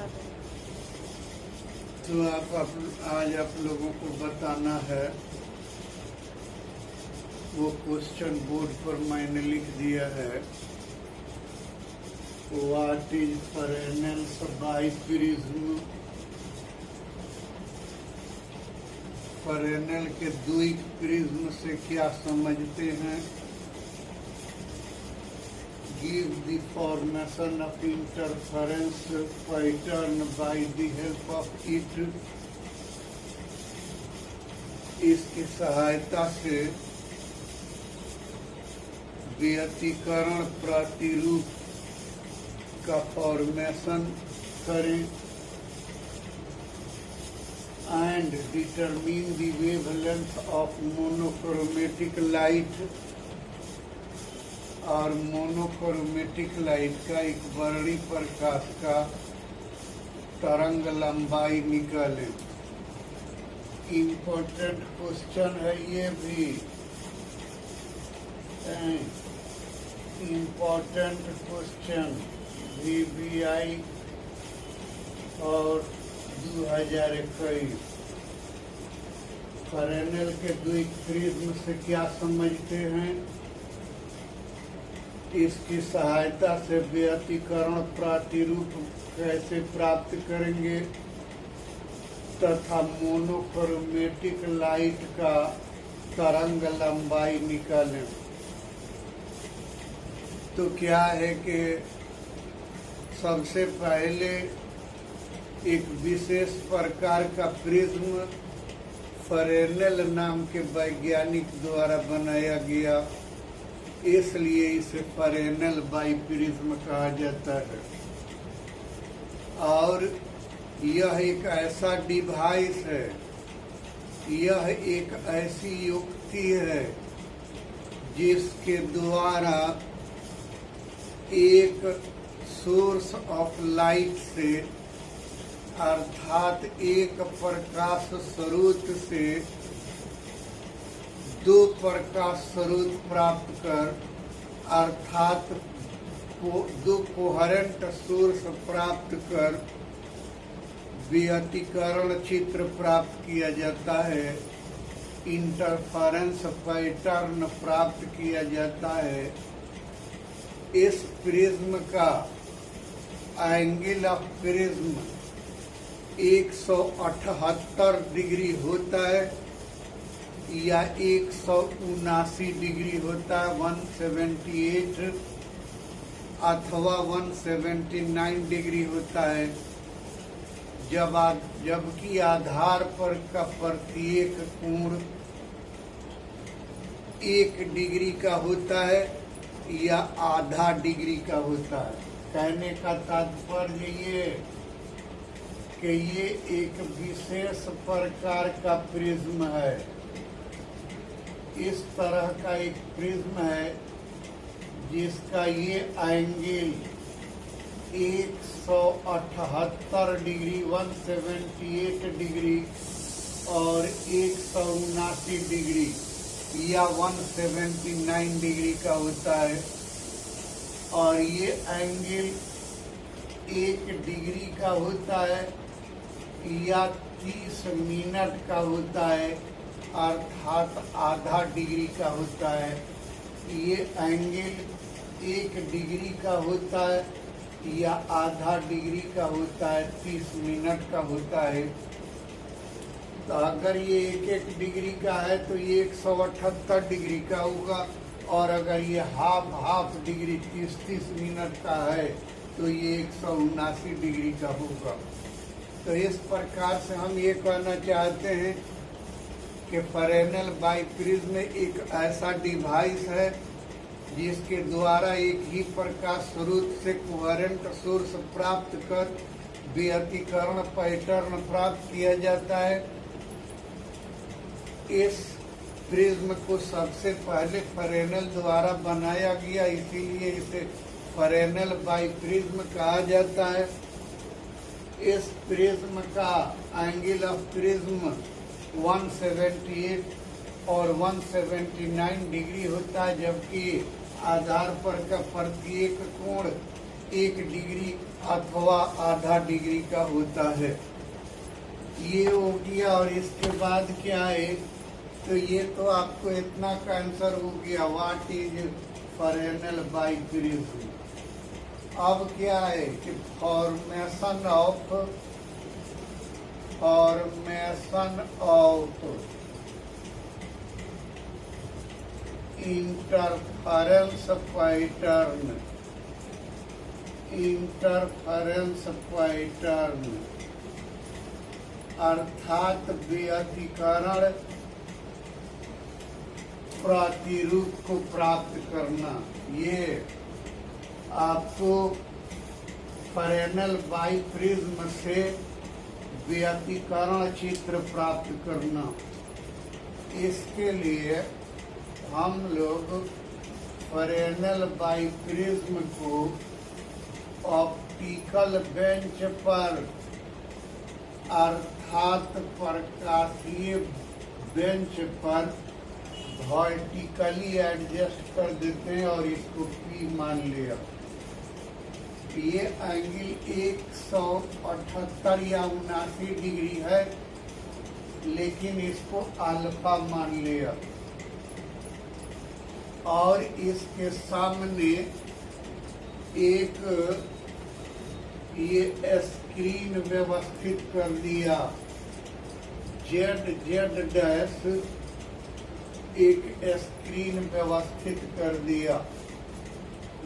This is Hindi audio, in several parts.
बता दो। तो आज आप लोगों को बताना है, वो क्वेश्चन बोर्ड पर मैंने लिख दिया है। What is Fresnel's biprism. Fresnel के द्विक प्रिज्म से क्या समझते हैं। Give the formation of interference pattern by the help of it। इसकी सहायता से व्यतिकरण प्रतिरूप का फॉर्मेशन करें and determine the wavelength of monochromatic light। और मोनोक्रोमेटिक लाइट का एक वर्णी प्रकाश का तरंग लंबाई निकाले। इम्पोर्टेंट क्वेश्चन है ये भी, इम्पोर्टेंट क्वेश्चन VBI और 2021। पेरेनल के द्विक प्रिज्म से क्या समझते हैं। इसकी सहायता से व्यतिकरण प्रतिरूप कैसे प्राप्त करेंगे तथा मोनोक्रोमेटिक लाइट का तरंग लंबाई निकालें। तो क्या है कि सबसे पहले एक विशेष प्रकार का प्रिज्म पेरेनल नाम के वैज्ञानिक द्वारा बनाया गया, इसलिए इसे पेरेनल बाइप्रिज्म कहा जाता है। और यह एक ऐसा डिवाइस है, यह एक ऐसी युक्ति है जिसके द्वारा एक सोर्स ऑफ लाइट से, अर्थात एक प्रकाश स्रोत से दो प्रकाश स्रोत प्राप्त कर, अर्थात दो कोहेरेंट सोर्स प्राप्त कर व्यतिकरण चित्र प्राप्त किया जाता है, इंटरफेरेंस पैटर्न प्राप्त किया जाता है। इस प्रिज्म का एंगल ऑफ प्रिज्म 178 डिग्री होता है या 179 डिग्री होता है, 178 अथवा 179 डिग्री होता है। जबकि आधार पर का प्रत्येक कोण 1 डिग्री का होता है या आधा डिग्री का होता है। कहने का तात्पर्य ये कि ये एक विशेष प्रकार का प्रिज्म है। इस तरह का एक प्रिज्म है जिसका ये एंगल 178 डिग्री, 178 डिग्री और 179 डिग्री या 179 डिग्री का होता है। और ये एंगल 1 डिग्री का होता है या 30 मिनट का होता है, अर्थात आधा डिग्री का होता है। ये एंगल 1 डिग्री का होता है या आधा डिग्री का होता है, 30 मिनट का होता है। तो अगर ये 1 डिग्री का है तो ये 178 डिग्री का होगा, और अगर ये हाफ डिग्री 30 मिनट का है तो ये 179 डिग्री का होगा। तो इस प्रकार से हम ये कहना चाहते हैं कि पेरेनल बाइप्रिज्म एक ऐसा डिवाइस है जिसके द्वारा एक ही प्रकाश स्रोत से कोहेरेंट सोर्स प्राप्त कर व्यतिकरण पैटर्न प्राप्त किया जाता है। इस प्रिज्म को सबसे पहले पेरेनल द्वारा बनाया गया, इसीलिए इसे पेरेनल बाइप्रिज्म कहा जाता है। इस प्रिज्म का एंगल ऑफ प्रिज्म 178 और 179 डिग्री होता है, जबकि आधार पर का प्रत्येक कोण 1 डिग्री अथवा आधा डिग्री का होता है। ये हो गया। और इसके बाद क्या है, तो ये तो आपको इतना का आंसर हो गया, व्हाट इज फरेनल बाई प्रिज्म। अब क्या है कि फॉर्मेशन ऑफ इंटरफेरेंस पैटर्न अर्थात व्यतिकरण प्रतिरूप को प्राप्त करना। ये आपको फरेनल बाई प्रिज्म से व्यतिकरण चित्र प्राप्त करना। इसके लिए हम लोग फरेनल बाई प्रिज्म को ऑप्टिकल बेंच पर अर्थात प्रकाशीय बेंच पर वर्टिकली एडजस्ट कर देते हैं और इसको P मान लिया। ये एंगल 178 या 79 डिग्री है, लेकिन इसको अल्फा मान लिया। और इसके सामने एक ये स्क्रीन व्यवस्थित कर दिया, Z डैश एक स्क्रीन व्यवस्थित कर दिया।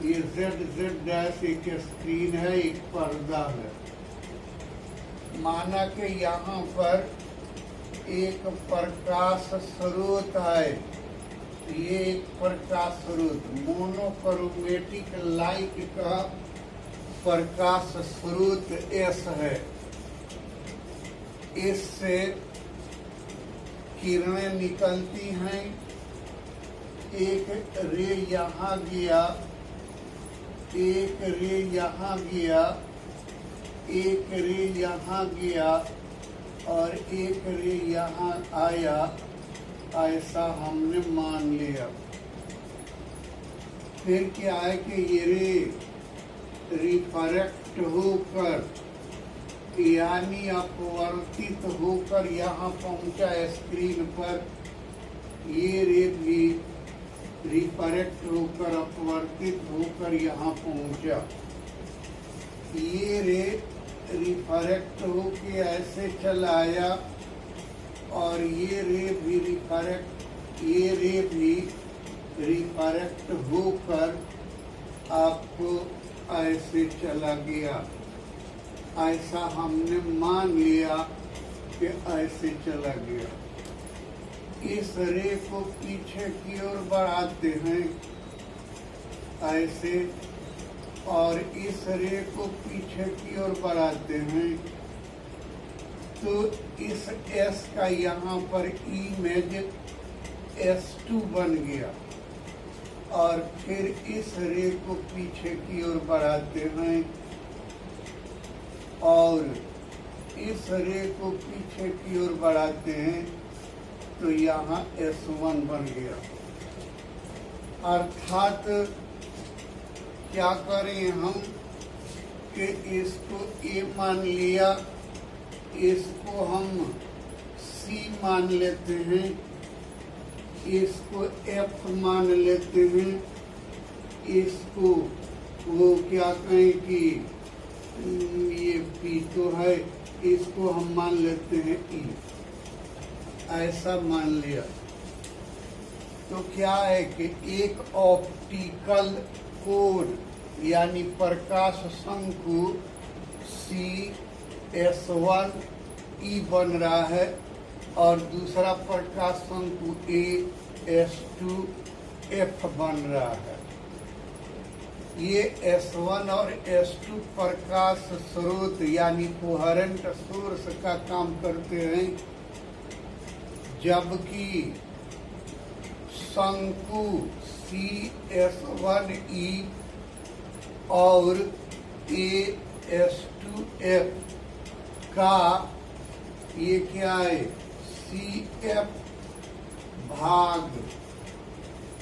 ये Z डैश एक स्क्रीन है, एक पर्दा है। माना कि यहाँ पर एक प्रकाश स्रोत है, ये एक प्रकाश स्रोत मोनोक्रोमेटिक लाइट का प्रकाश स्रोत S है। इससे किरणें निकलती हैं, एक रे यहाँ गया, एक रे यहाँ गया, एक रे यहाँ गया और एक रे यहाँ आया, ऐसा हमने मान लिया। फिर क्या है कि ये रे रिफ्रैक्ट होकर यानी अपवर्तित होकर यहाँ पहुंचा स्क्रीन पर। ये रे भी रिफ्रैक्ट होकर अपवर्तित होकर यहाँ पहुंचा। ये रे रिफ्रैक्ट होके ऐसे चला आया और ये रे भी रिफ्रैक्ट होकर आपको ऐसे चला गया। ऐसा हमने मान लिया कि ऐसे चला गया। इस रे को पीछे की ओर बढ़ाते हैं ऐसे, और इस रे को पीछे की ओर बढ़ाते हैं, तो इस S का यहाँ पर इमेज S2 बन गया। और फिर इस रे को पीछे की ओर बढ़ाते हैं और इस रे को पीछे की ओर बढ़ाते हैं, तो यहाँ S1 बन गया। अर्थात क्या करें हम कि इसको A मान लिया, इसको हम C मान लेते हैं, इसको F मान लेते हैं, इसको वो क्या कहें कि ये P तो है, इसको हम मान लेते हैं E। ऐसा मान लिया तो क्या है कि एक ऑप्टिकल कोड यानी प्रकाश शंकु CS1 E बन रहा है और दूसरा प्रकाश शंकु AS2 F बन रहा है। ये S1 और S2 प्रकाश स्रोत यानी कोहेरेंट सोर्स का काम करते हैं, जबकि शंकु CS1E और AS2F का ये क्या है CF भाग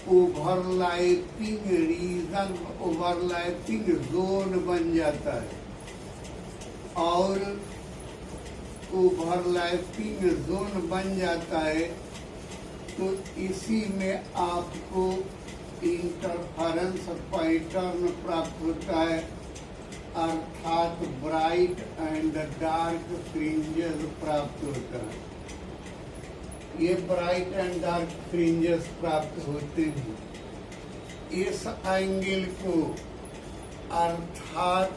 ओवरलैपिंग रीजन, ओवरलैपिंग जोन बन जाता है। और ओवरलैपिंग जोन बन जाता है तो इसी में आपको इंटरफेरेंस पैटर्न प्राप्त होता है, अर्थात ब्राइट एंड डार्क फ्रिंजेस प्राप्त होता है। ये ब्राइट एंड डार्क फ्रिंजेस प्राप्त होते हैं। इस एंगल को अर्थात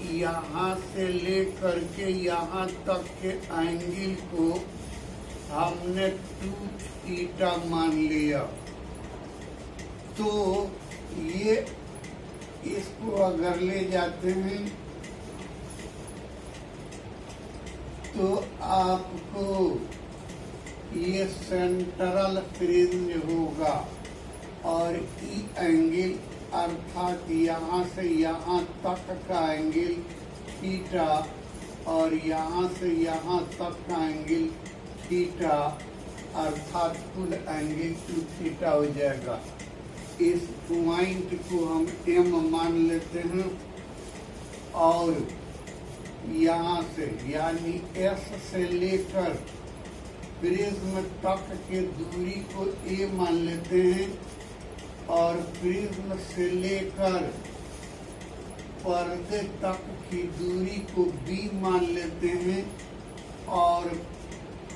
यहाँ से लेकर के यहाँ तक के एंगल को हमने 2 थीटा मान लिया। तो ये इसको अगर ले जाते हैं तो आपको ये सेंट्रल फ्रिंज होगा और ई एंगल अर्थात यहाँ से यहाँ तक का एंगल थीटा और यहाँ से यहाँ तक का एंगल थीटा, अर्थात कुल एंगल 2 थीटा हो जाएगा। इस पॉइंट को हम एम मान लेते हैं और यहाँ से यानी एस से लेकर प्रिज्म तक के दूरी को ए मान लेते हैं और प्रिज्म से लेकर पर्दे तक की दूरी को बी मान लेते हैं और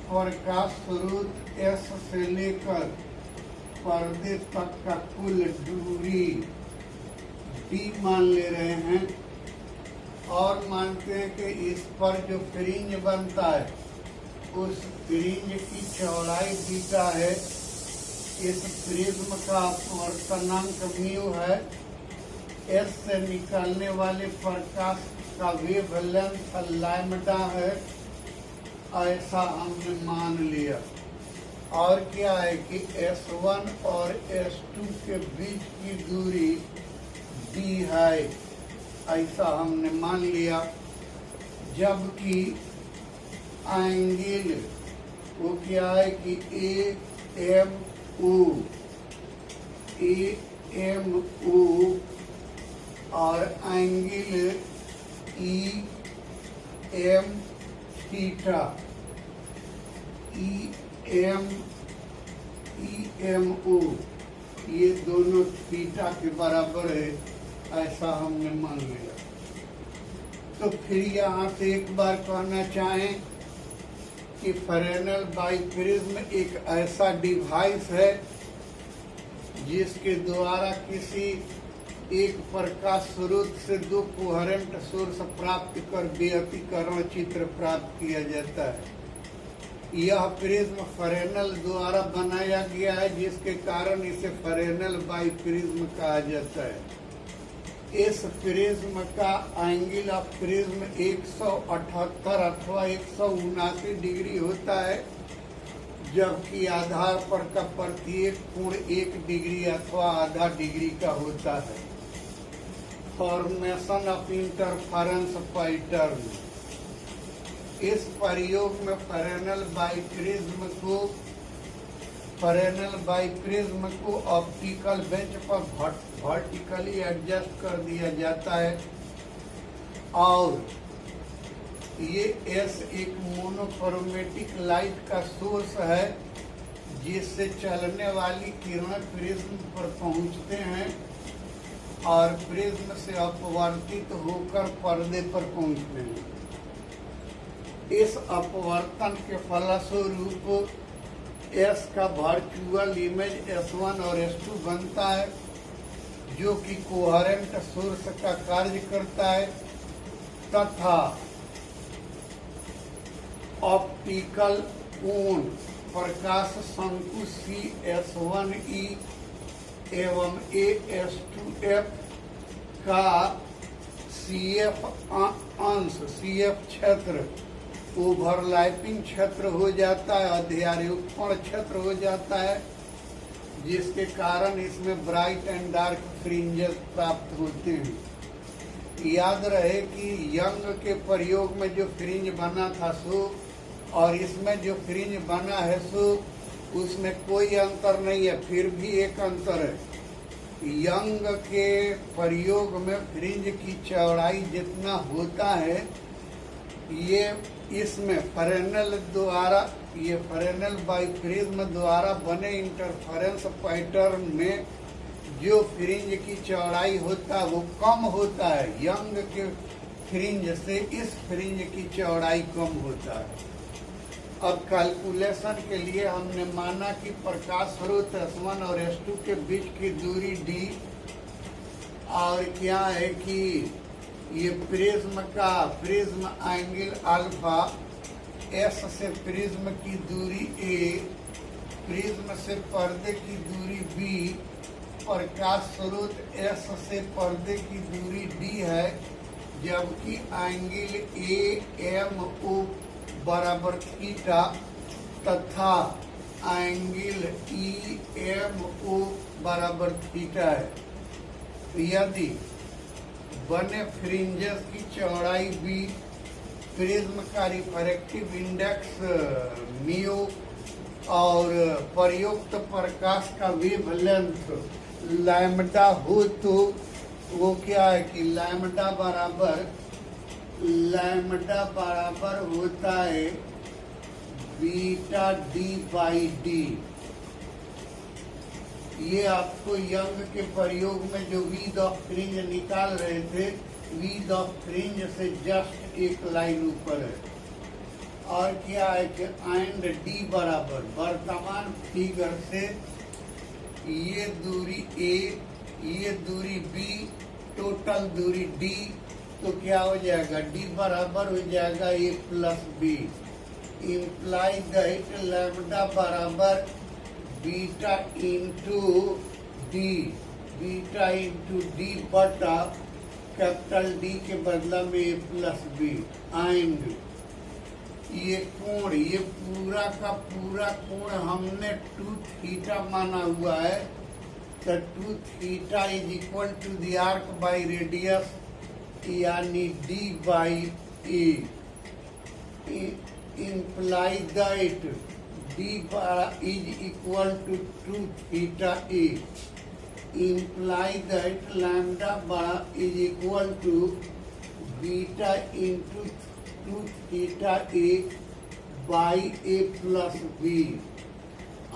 प्रकाश स्रोत एस से लेकर पर्दे तक का कुल दूरी डी मान ले रहे हैं और मानते हैं कि इस पर जो फ्रिंज बनता है उस फ्रिंज की चौड़ाई बीटा है, इस प्रिज्म का अपवर्तनांक म्यू है, एस से निकलने वाले प्रकाश का वेवलेंथ लैम्डा है, ऐसा हमने मान लिया। और क्या है कि S1 और S2 के बीच की दूरी d है, ऐसा हमने मान लिया। जबकि एंगल वो क्या है कि AMO और एंगल EM थीटा EMO ये दोनों थीटा के बराबर है, ऐसा हमने मान लिया। तो फिर यहाँ से एक बार कहना चाहें कि फ्रेनेल बाइप्रिज्म एक ऐसा डिवाइस है जिसके द्वारा किसी एक प्रकाश स्रोत से 2 कोहेरेंट सोर्स प्राप्त कर व्यतिकरण चित्र प्राप्त किया जाता है। यह प्रिज्म फ्रेनेल द्वारा बनाया गया है, जिसके कारण इसे फ्रेनेल बाइप्रिज्म कहा जाता है। इस प्रिज्म का एंगल ऑफ प्रिज्म 178 अथवा 179 डिग्री होता है, जबकि आधार पर का प्रत्येक कोण 1 डिग्री अथवा आधा डिग्री का होता है। फॉर्मेशन ऑफ इंटरफेरेंस पैटर्न, इस प्रयोग में फ्रेनेल बाइप्रिज्म को ऑप्टिकल बेंच पर वर्टिकली एडजस्ट कर दिया जाता है और ये एस एक मोनोक्रोमेटिक लाइट का सोर्स है जिससे चलने वाली किरण प्रिज्म पर पहुंचते हैं और प्रिज्म से अपवर्तित होकर पर्दे पर पहुंचते हैं। इस अपवर्तन के फलस्वरूप एस का वर्चुअल इमेज S1 और S2 बनता है, जो कि कोहेरेंट सोर्स का कार्य करता है तथा ऑप्टिकल कोण प्रकाश शंकु CS1E एवं AS2F का CF अंश, CF क्षेत्र ओवरलैपिंग क्षेत्र हो जाता है, अध्यारोपण क्षेत्र हो जाता है, जिसके कारण इसमें ब्राइट एंड डार्क फ्रिंजेस प्राप्त होते हैं। याद रहे कि यंग के प्रयोग में जो फ्रिंज बना था सो और इसमें जो फ्रिंज बना है सो उसमें कोई अंतर नहीं है, फिर भी एक अंतर है। यंग के प्रयोग में फ्रिंज की चौड़ाई जितना होता है, ये इसमें फ्रेनेल द्वारा, ये फ्रेनेल बाई प्रिज्म द्वारा बने इंटरफेरेंस पैटर्न में जो फ्रिंज की चौड़ाई होता है वो कम होता है। यंग के फ्रिंज से इस फ्रिंज की चौड़ाई कम होता है। अब कैलकुलेशन के लिए हमने माना कि प्रकाश स्रोत S1 और S2 के बीच की दूरी d, और क्या है कि ये प्रिज्म एंगल अल्फा, S से प्रिज्म की दूरी a, प्रिज्म से पर्दे की दूरी b, प्रकाश स्रोत S से पर्दे की दूरी d है, जबकि एंगल AMO बराबर थीटा तथा एंगल EMO बराबर थीटा है। यदि बने फ्रिंजेस की चौड़ाई b, प्रिज्म का रिफ्रैक्टिव इंडेक्स म्यू और प्रयुक्त प्रकाश का वेवलेंथ लैम्डा हो, तो वो क्या है कि लैम्डा बराबर होता है बीटा d बाई d। ये आपको यंग के प्रयोग में जो विद ऑफ फ्रिंज निकाल रहे थे, विद ऑफ फ्रिंज से जस्ट एक लाइन ऊपर है। और क्या है कि एंड d बराबर वर्तमान फिगर से ये दूरी a, ये दूरी b, टोटल दूरी d, तो क्या हो जाएगा, d बराबर हो जाएगा a plus b। Imply that lambda बराबर बीटा इंटू डी बटा कैपिटल D के बदला में a प्लस b। एंड ये कोण, ये पूरा का पूरा कोण हमने 2 थीटा माना हुआ है, तो 2 theta is equal to the arc by radius, यानी d by a। Imply that d is equal to 2 theta a। Imply that lambda is equal to beta into 2 theta a by a plus b।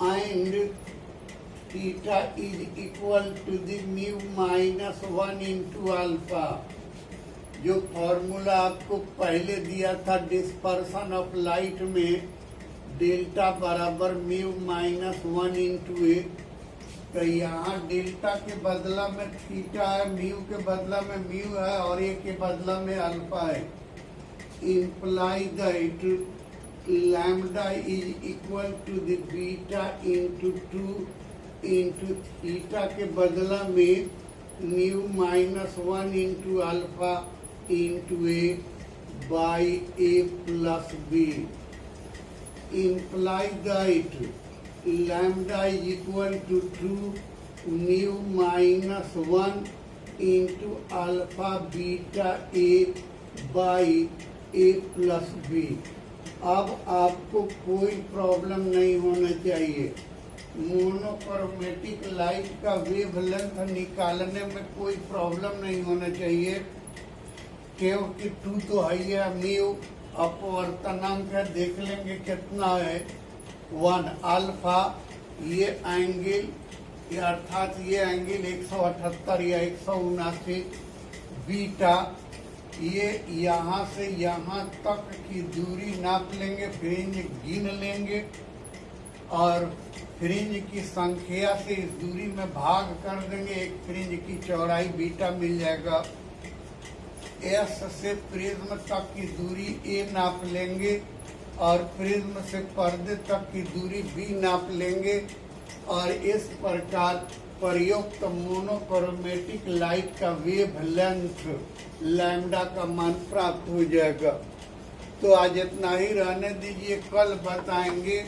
And theta is equal to the mu minus 1 into alpha. जो फॉर्मूला आपको पहले दिया था डिस्पर्सन ऑफ लाइट में, डेल्टा बराबर म्यू माइनस 1 इंटू ए, तो यहाँ डेल्टा के बदला में थीटा है, म्यू के बदला में म्यू है और ए के बदला में अल्फा है। Imply that lambda is equal to the beta into 2 into theta के बदला में mu minus 1 into alpha into a by a plus b. Imply that lambda is equal to 2 mu minus 1 into alpha beta a by a plus b. अब आपको कोई प्रॉब्लम नहीं होना चाहिए। मोनोक्रोमेटिक लाइट का वेवलेंथ निकालने में कोई प्रॉब्लम नहीं होना चाहिए, क्योंकि 2 तो है म्यू, अपवर्तनांक है, देख लेंगे कितना है 1। अल्फा ये एंगल, अर्थात ये एंगल 178 या 179। बीटा ये यहाँ से यहाँ तक की दूरी नाप लेंगे, फ्रिंज गिन लेंगे और फ्रिंज की संख्या से इस दूरी में भाग कर देंगे, एक फ्रिंज की चौड़ाई बीटा मिल जाएगा। एस से प्रिज्म तक की दूरी ए नाप लेंगे और प्रिज्म से पर्दे तक की दूरी बी नाप लेंगे, और इस प्रकार प्रयुक्त मोनोक्रोमेटिक लाइट का वेवलेंथ लैम्डा का मान प्राप्त हो जाएगा। तो आज इतना ही रहने दीजिए, कल बताएंगे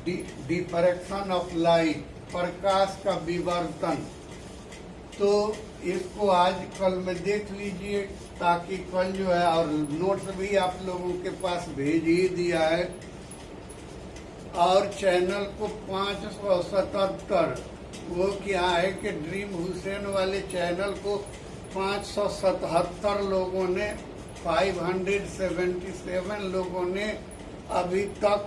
डिफ्रैक्शन ऑफ लाइट, प्रकाश का विवर्तन। तो इसको आज कल में देख लीजिए, ताकि कल जो है, और नोट्स भी आप लोगों के पास भेज ही दिया है, और चैनल को 577, वो क्या है कि ड्रीम हुसैन वाले चैनल को 577 लोगों ने, 577 लोगों ने अभी तक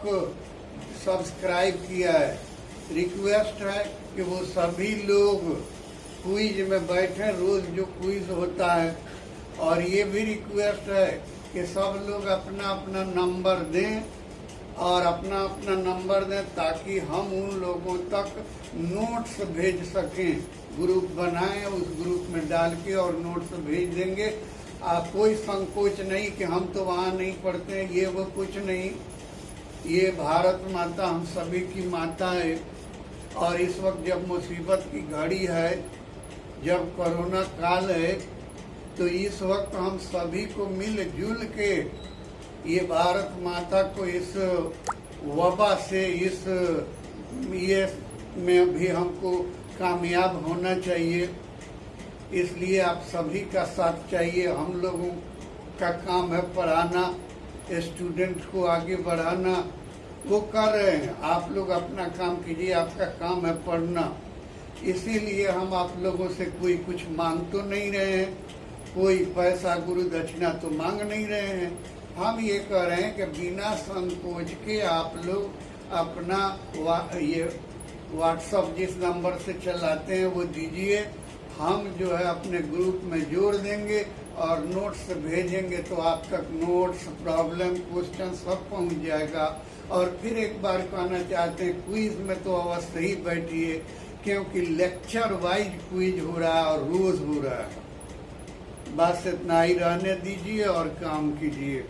सब्सक्राइब किया है। रिक्वेस्ट है कि वो सभी लोग क्विज में बैठे, रोज जो क्विज होता है, और ये भी रिक्वेस्ट है कि सब लोग अपना अपना नंबर दें और अपना अपना नंबर दें ताकि हम उन लोगों तक नोट्स भेज सकें। ग्रुप बनाएं, उस ग्रुप में डाल के और नोट्स भेज देंगे। कोई संकोच नहीं कि हम तो वहाँ नहीं पढ़ते हैं, ये वो कुछ नहीं। ये भारत माता हम सभी की माता है, और इस वक्त जब मुसीबत की घड़ी है, जब कोरोना काल है, तो इस वक्त हम सभी को मिलजुल के ये भारत माता को इस वबा से, इस ये में भी हमको कामयाब होना चाहिए। इसलिए आप सभी का साथ चाहिए। हम लोगों का काम है पढ़ाना, स्टूडेंट को आगे बढ़ाना, वो कर रहे हैं। आप लोग अपना काम कीजिए, आपका काम है पढ़ना। इसीलिए हम आप लोगों से कोई कुछ मांग तो नहीं रहे हैं, कोई पैसा गुरु दक्षिणा तो मांग नहीं रहे हैं। हम ये कह रहे हैं कि बिना संकोच के आप लोग अपना ये व्हाट्सअप जिस नंबर से चलाते हैं वो दीजिए। हम जो है अपने ग्रुप में जोड़ देंगे और नोट्स भेजेंगे, तो आप तक नोट्स, प्रॉब्लम, क्वेश्चन सब पहुंच जाएगा। और फिर एक बार कहना चाहते हैं, क्विज में तो अवश्य ही बैठिए, क्योंकि लेक्चर वाइज क्विज हो रहा है और रोज हो रहा है। बस इतना ही रहने दीजिए और काम कीजिए।